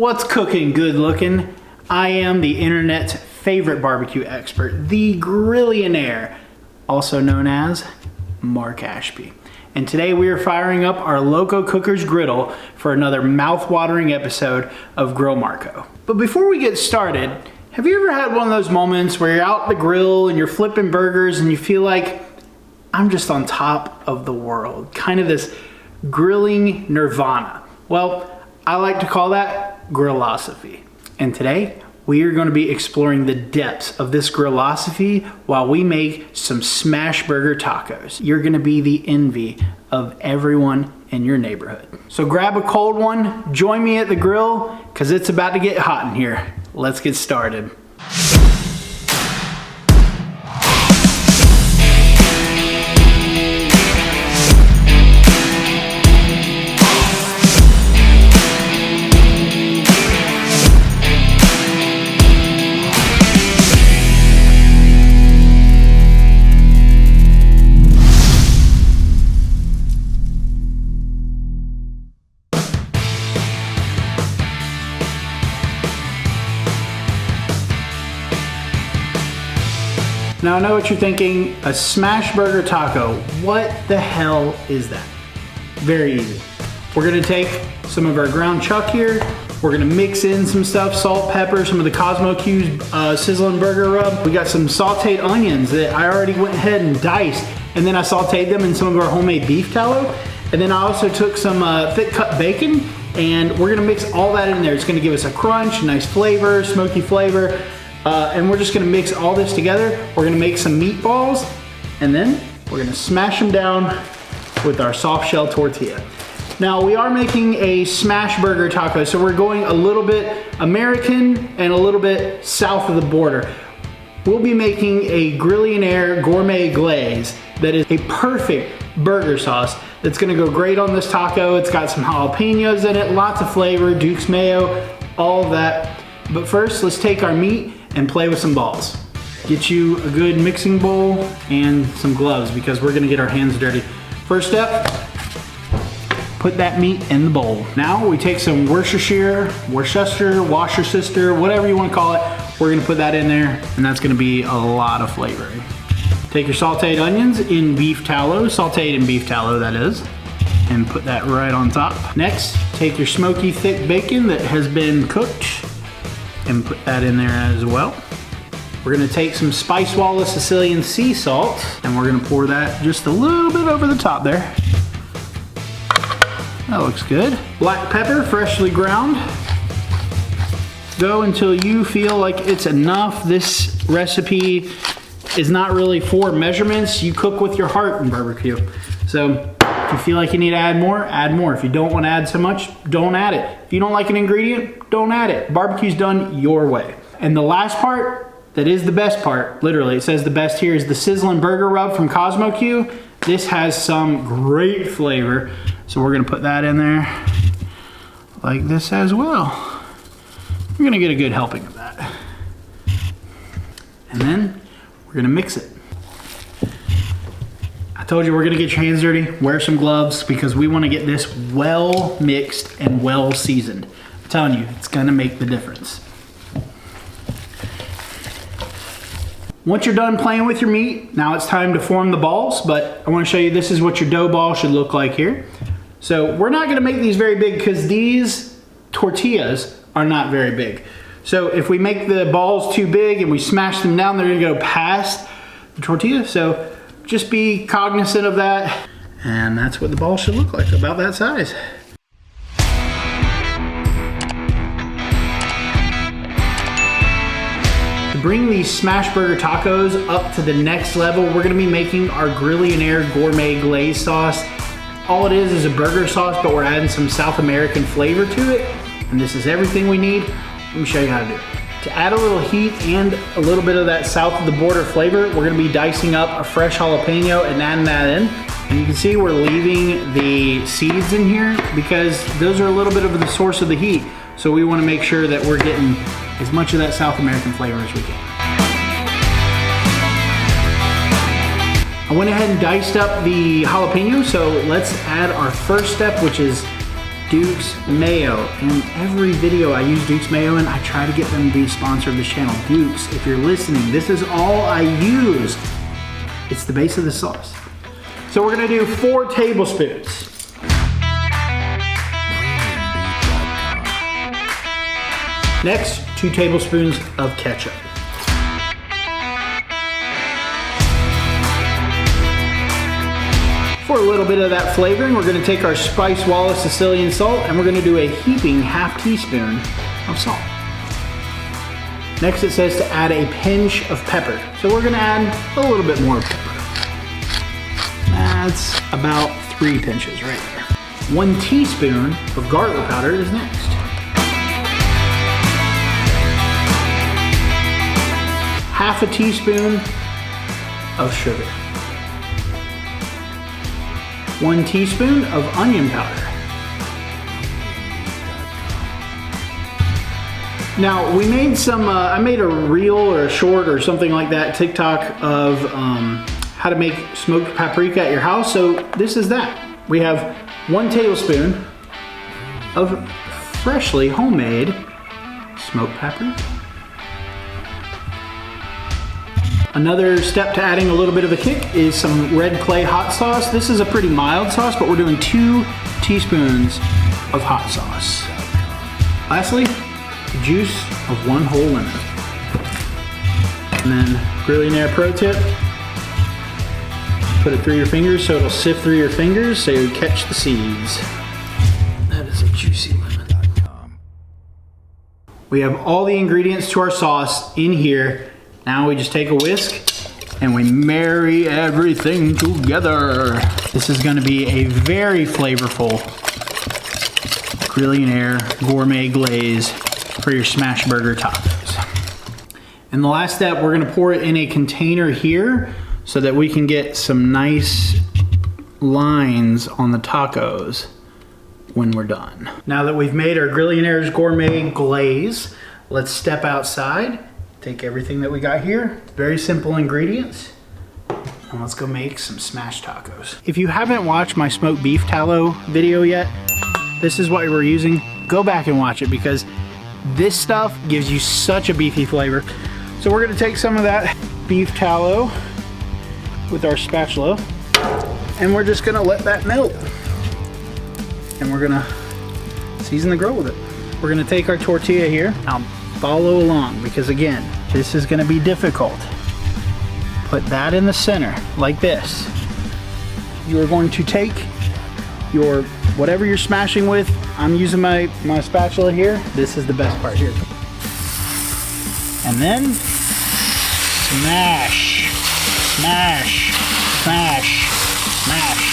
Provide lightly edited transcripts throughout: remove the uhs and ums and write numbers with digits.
What's cooking, good looking? I am the internet's favorite barbecue expert, the Grillionaire, also known as Mark Ashby. And today we are firing up our Loco Cookers griddle for another mouth-watering episode of Grill Marco. But before we get started, have you ever had one of those moments where you're out at the grill and you're flipping burgers and you feel like, I'm just on top of the world? Kind of this grilling nirvana. Well, I like to call that grillosophy. And today, we are going to be exploring the depths of this grillosophy while we make some smash burger tacos. You're going to be the envy of everyone in your neighborhood. So grab a cold one, join me at the grill, because it's about to get hot in here. Let's get started. Now I know what you're thinking, a smash burger taco. What the hell is that? Very easy. We're gonna take some of our ground chuck here. We're gonna mix in some stuff, salt, pepper, some of the Cosmo Q's sizzling burger rub. We got some sauteed onions that I already went ahead and diced, and then I sauteed them in some of our homemade beef tallow. And then I also took some thick cut bacon, and we're gonna mix all that in there. It's gonna give us a crunch, nice flavor, smoky flavor. And we're just gonna mix all this together. We're gonna make some meatballs, and then we're gonna smash them down with our soft shell tortilla. Now we are making a smash burger taco, so we're going a little bit American and a little bit south of the border. We'll be making a Grillionaire Gourmet Glaze that is a perfect burger sauce that's gonna go great on this taco. It's got some jalapenos in it, lots of flavor, Duke's mayo, all of that. But first, let's take our meat and play with some balls. Get you a good mixing bowl and some gloves because we're gonna get our hands dirty. First step, put that meat in the bowl. Now we take some Worcestershire, whatever you wanna call it. We're gonna put that in there, and that's gonna be a lot of flavor. Take your sauteed onions in beef tallow, sauteed in beef tallow that is, and put that right on top. Next, take your smoky thick bacon that has been cooked and put that in there as well. We're gonna take some Spice Walla Sicilian sea salt, and we're gonna pour that just a little bit over the top there. That looks good. Black pepper, freshly ground. Go until you feel like it's enough. This recipe is not really for measurements. You cook with your heart in barbecue. So if you feel like you need to add more, add more. If you don't want to add so much, don't add it. If you don't like an ingredient, don't add it. Barbecue's done your way. And the last part, that is the best part, literally, it says the best here, is the sizzling burger rub from Cosmo Q. This has some great flavor. So we're gonna put that in there like this as well. We're gonna get a good helping of that. And then we're gonna mix it. I told you we're gonna get your hands dirty, wear some gloves, because we wanna get this well mixed and well seasoned. I'm telling you, it's gonna make the difference. Once you're done playing with your meat, now it's time to form the balls, but I wanna show you this is what your dough ball should look like here. So we're not gonna make these very big because these tortillas are not very big. So if we make the balls too big and we smash them down, they're gonna go past the tortilla. So just be cognizant of that. And that's what the ball should look like, about that size. To bring these smash burger tacos up to the next level, we're gonna be making our Grillionaire Gourmet Glaze sauce. All it is a burger sauce, but we're adding some South American flavor to it. And this is everything we need. Let me show you how to do it. To add a little heat and a little bit of that south of the border flavor, we're gonna be dicing up a fresh jalapeno and adding that in. And you can see we're leaving the seeds in here because those are a little bit of the source of the heat. So we wanna make sure that we're getting as much of that South American flavor as we can. I went ahead and diced up the jalapeno, so let's add our first step, which is Duke's Mayo. And every video I use Duke's Mayo in, I try to get them to be a sponsor of this channel. Duke's, if you're listening, this is all I use. It's the base of the sauce. So we're gonna do 4 tablespoons. Next, 2 tablespoons of ketchup. For a little bit of that flavoring, we're gonna take our Spice Wallace Sicilian salt and we're gonna do a heaping ½ teaspoon of salt. Next it says to add a pinch of pepper. So we're gonna add a little bit more pepper. That's about 3 pinches right there. 1 teaspoon of garlic powder is next. ½ a teaspoon of sugar. 1 teaspoon of onion powder. Now we made some, I made a reel or a short or something like that, TikTok, of how to make smoked paprika at your house. So this is that. We have 1 tablespoon of freshly homemade smoked paprika. Another step to adding a little bit of a kick is some red clay hot sauce. This is a pretty mild sauce, but we're doing 2 teaspoons of hot sauce. Lastly, the juice of 1 whole lemon. And then Grillionaire pro tip, put it through your fingers so it'll sift through your fingers so you catch the seeds. That is a juicy lemon. We have all the ingredients to our sauce in here. Now we just take a whisk and we marry everything together. This is gonna be a very flavorful Grillionaire Gourmet Glaze for your smash burger tacos. And the last step, we're gonna pour it in a container here so that we can get some nice lines on the tacos when we're done. Now that we've made our Grillionaire's Gourmet Glaze, let's step outside. Take everything that we got here, very simple ingredients, and let's go make some smashed tacos. If you haven't watched my smoked beef tallow video yet, this is what we're using. Go back and watch it because this stuff gives you such a beefy flavor. So we're gonna take some of that beef tallow with our spatula, and we're just gonna let that melt. And we're gonna season the grill with it. We're gonna take our tortilla here. Now, follow along because again, this is gonna be difficult. Put that in the center like this. You are going to take your, whatever you're smashing with, I'm using my spatula here. This is the best part here. And then smash, smash, smash, smash.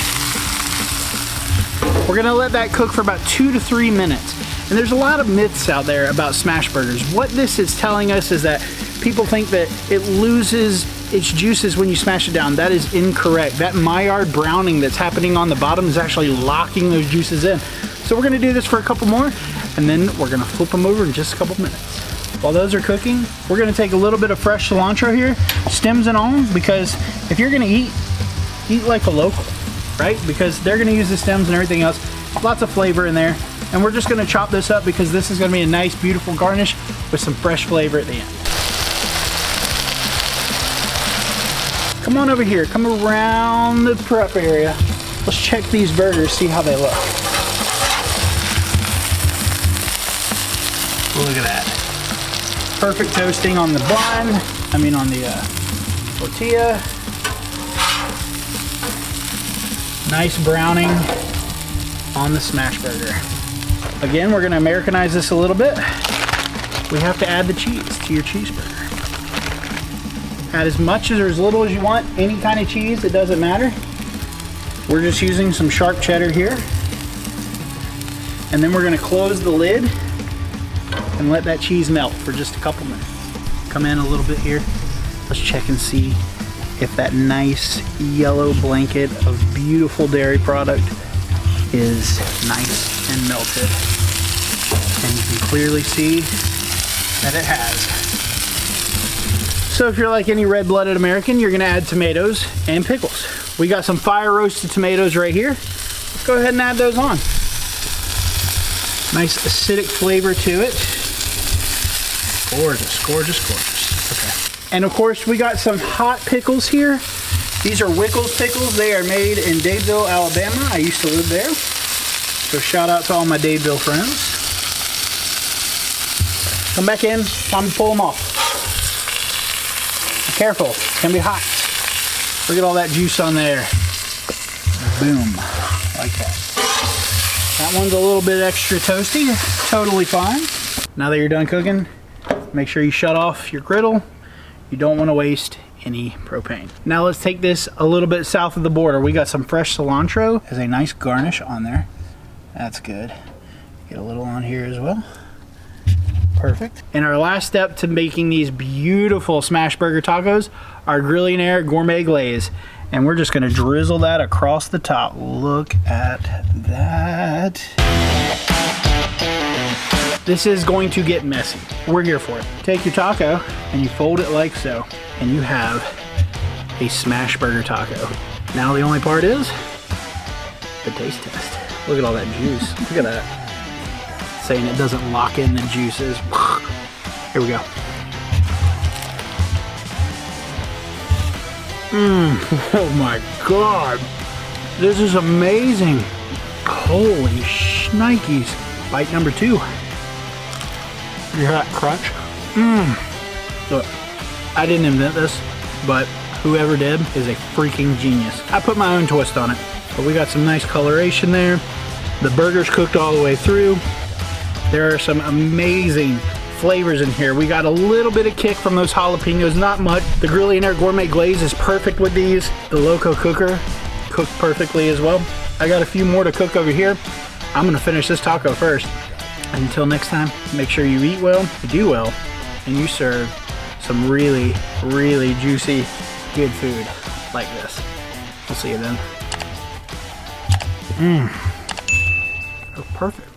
We're gonna let that cook for about 2 to 3 minutes. And there's a lot of myths out there about smash burgers. What this is telling us is that people think that it loses its juices when you smash it down. That is incorrect. That Maillard browning that's happening on the bottom is actually locking those juices in. So we're gonna do this for a couple more, and then we're gonna flip them over in just a couple minutes. While those are cooking, we're gonna take a little bit of fresh cilantro here, stems and all, because if you're gonna eat like a local, right? Because they're gonna use the stems and everything else. Lots of flavor in there. And we're just gonna chop this up because this is gonna be a nice, beautiful garnish with some fresh flavor at the end. Come on over here, come around the prep area. Let's check these burgers, see how they look. Look at that. Perfect toasting on the bun, on the tortilla. Nice browning on the smash burger. Again, we're gonna Americanize this a little bit. We have to add the cheese to your cheeseburger. Add as much or as little as you want, any kind of cheese, it doesn't matter. We're just using some sharp cheddar here. And then we're gonna close the lid and let that cheese melt for just a couple minutes. Come in a little bit here. Let's check and see if that nice yellow blanket of beautiful dairy product is nice and melted. And you can clearly see that it has. So if you're like any red-blooded American, you're gonna add tomatoes and pickles. We got some fire roasted tomatoes right here. Let's go ahead and add those on. Nice acidic flavor to it. Gorgeous, gorgeous, gorgeous. Okay. And of course, we got some hot pickles here. These are Wickles pickles. They are made in Dadeville, Alabama. I used to live there. So shout out to all my Dadeville friends. Come back in, time to pull them off. Be careful, it's gonna be hot. Look at all that juice on there. Boom, like that. That one's a little bit extra toasty, totally fine. Now that you're done cooking, make sure you shut off your griddle. You don't wanna waste any propane. Now let's take this a little bit south of the border. We got some fresh cilantro as a nice garnish on there. That's good. Get a little on here as well. Perfect. And our last step to making these beautiful smash burger tacos are Grillionaire Gourmet Glaze. And we're just gonna drizzle that across the top. Look at that. This is going to get messy. We're here for it. Take your taco and you fold it like so, and you have a smash burger taco. Now the only part is the taste test. Look at all that juice. Look at that. Saying it doesn't lock in the juices. Here we go. Oh my God. This is amazing. Holy shnikes. Bite number 2. You hear that crunch? Look, I didn't invent this, but whoever did is a freaking genius. I put my own twist on it, but we got some nice coloration there. The burger's cooked all the way through. There are some amazing flavors in here. We got a little bit of kick from those jalapenos, not much. The Grillionaire Gourmet Glaze is perfect with these. The Loco Cooker cooked perfectly as well. I got a few more to cook over here. I'm gonna finish this taco first. Until next time, make sure you eat well, you do well, and you serve some really, really juicy, good food like this. We'll see you then. Oh, perfect.